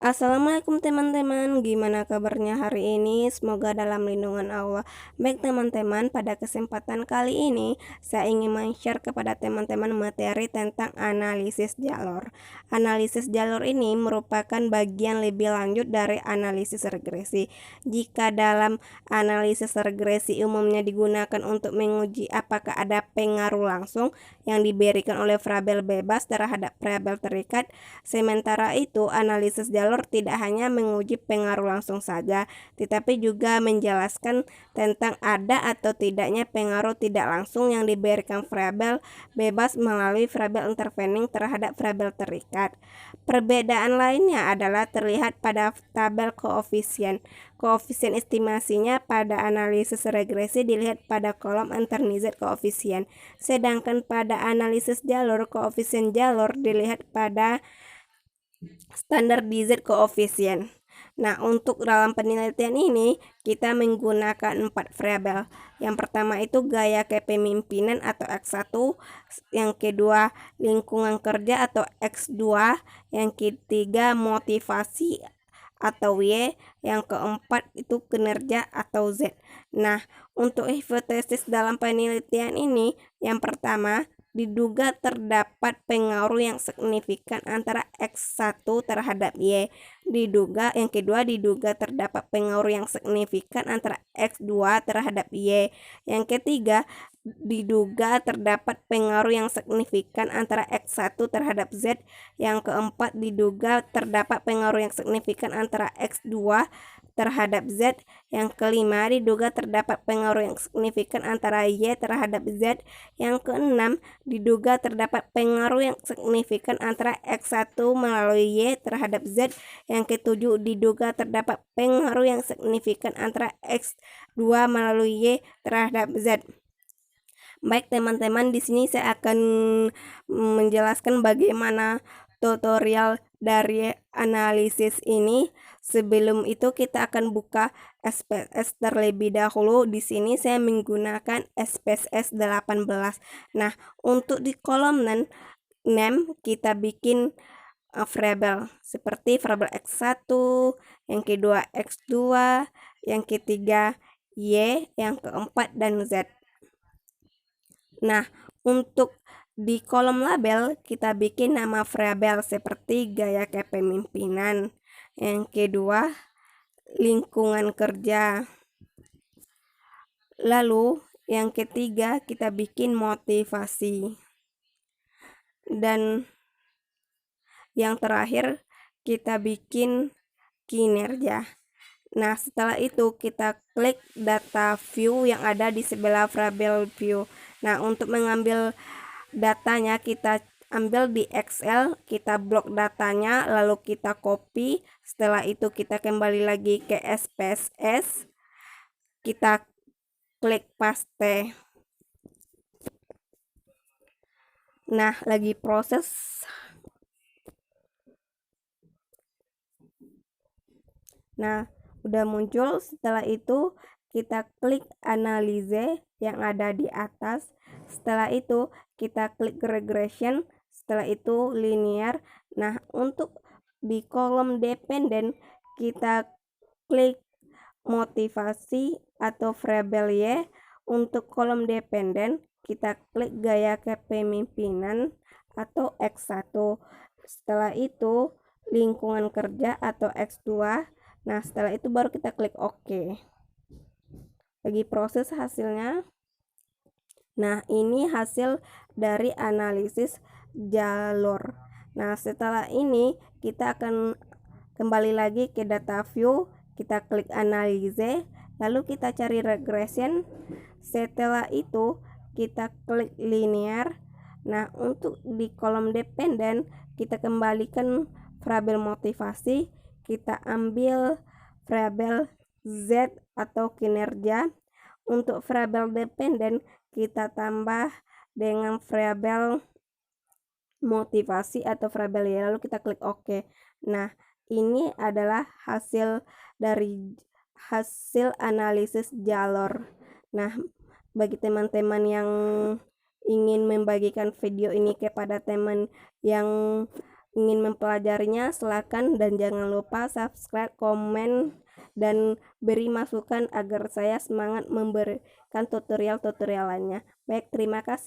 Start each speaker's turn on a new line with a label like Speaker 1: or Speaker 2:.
Speaker 1: Assalamualaikum teman-teman, gimana kabarnya hari ini? Semoga dalam lindungan Allah. Baik teman-teman, pada kesempatan kali ini saya ingin men-share kepada teman-teman materi tentang analisis jalur. Analisis jalur ini merupakan bagian lebih lanjut dari analisis regresi. Jika dalam analisis regresi umumnya digunakan untuk menguji apakah ada pengaruh langsung yang diberikan oleh variabel bebas terhadap variabel terikat, sementara itu analisis jalur tidak hanya menguji pengaruh langsung saja, tetapi juga menjelaskan tentang ada atau tidaknya pengaruh tidak langsung yang diberikan variabel bebas melalui variabel intervening terhadap variabel terikat. Perbedaan lainnya adalah terlihat pada tabel koefisien. Koefisien estimasinya pada analisis regresi dilihat pada kolom Antonize koefisien, sedangkan pada analisis jalur, koefisien jalur dilihat pada standar DZ koefisien. Nah, untuk dalam penelitian ini kita menggunakan 4 variabel. Yang pertama itu gaya kepemimpinan atau X1, yang kedua lingkungan kerja atau X2, yang ketiga motivasi atau Y, yang keempat itu kinerja atau Z. Nah, untuk hipotesis dalam penelitian ini, yang pertama diduga terdapat pengaruh yang signifikan antara X1 terhadap Y. Yang kedua diduga terdapat pengaruh yang signifikan antara X2 terhadap Y. Yang ketiga diduga terdapat pengaruh yang signifikan antara X1 terhadap Z. Yang keempat diduga terdapat pengaruh yang signifikan antara X2 terhadap Z. Yang kelima diduga terdapat pengaruh yang signifikan antara Y terhadap Z. Yang keenam diduga terdapat pengaruh yang signifikan antara X1 melalui Y terhadap Z. Yang ketujuh diduga terdapat pengaruh yang signifikan antara X2 melalui Y terhadap Z. Baik teman-teman, di sini saya akan menjelaskan bagaimana tutorial dari analisis ini. Sebelum itu kita akan buka SPSS terlebih dahulu. Di sini saya menggunakan SPSS 18. Nah, untuk di kolom name kita bikin variabel seperti variabel X1, yang kedua X2, yang ketiga Y, yang keempat dan Z. Nah, untuk di kolom label kita bikin nama variabel seperti gaya kepemimpinan. Yang kedua, lingkungan kerja. Lalu yang ketiga kita bikin motivasi. Dan yang terakhir kita bikin kinerja. Nah, setelah itu kita klik data view yang ada di sebelah variabel view. Nah, untuk mengambil datanya kita ambil di Excel, kita blok datanya, lalu kita copy. Setelah itu kita kembali lagi ke SPSS, kita klik paste. Nah, lagi proses. Nah, udah muncul. Setelah itu kita klik analyze yang ada di atas. Setelah itu kita klik regression. Setelah itu linear. Nah, untuk di kolom dependen kita klik motivasi atau variabel Y. Untuk kolom dependen kita klik gaya kepemimpinan atau X1. Setelah itu lingkungan kerja atau X2. Nah, setelah itu baru kita klik OK. Lagi proses hasilnya. Nah, ini hasil dari analisis jalur. Nah, setelah ini kita akan kembali lagi ke data view, kita klik analyze, lalu kita cari regression. Setelah itu kita klik linear. Nah, untuk di kolom dependen kita kembalikan variabel motivasi, kita ambil variabel Z atau kinerja. Untuk variabel dependen kita tambah dengan variabel motivasi atau variabel Y, lalu kita klik OK. Nah, ini adalah hasil dari hasil analisis jalur. Nah, bagi teman-teman yang ingin membagikan video ini kepada teman yang ingin mempelajarinya, silakan dan jangan lupa subscribe, komen, dan beri masukan agar saya semangat memberikan tutorial-tutorial lainnya. Baik, terima kasih.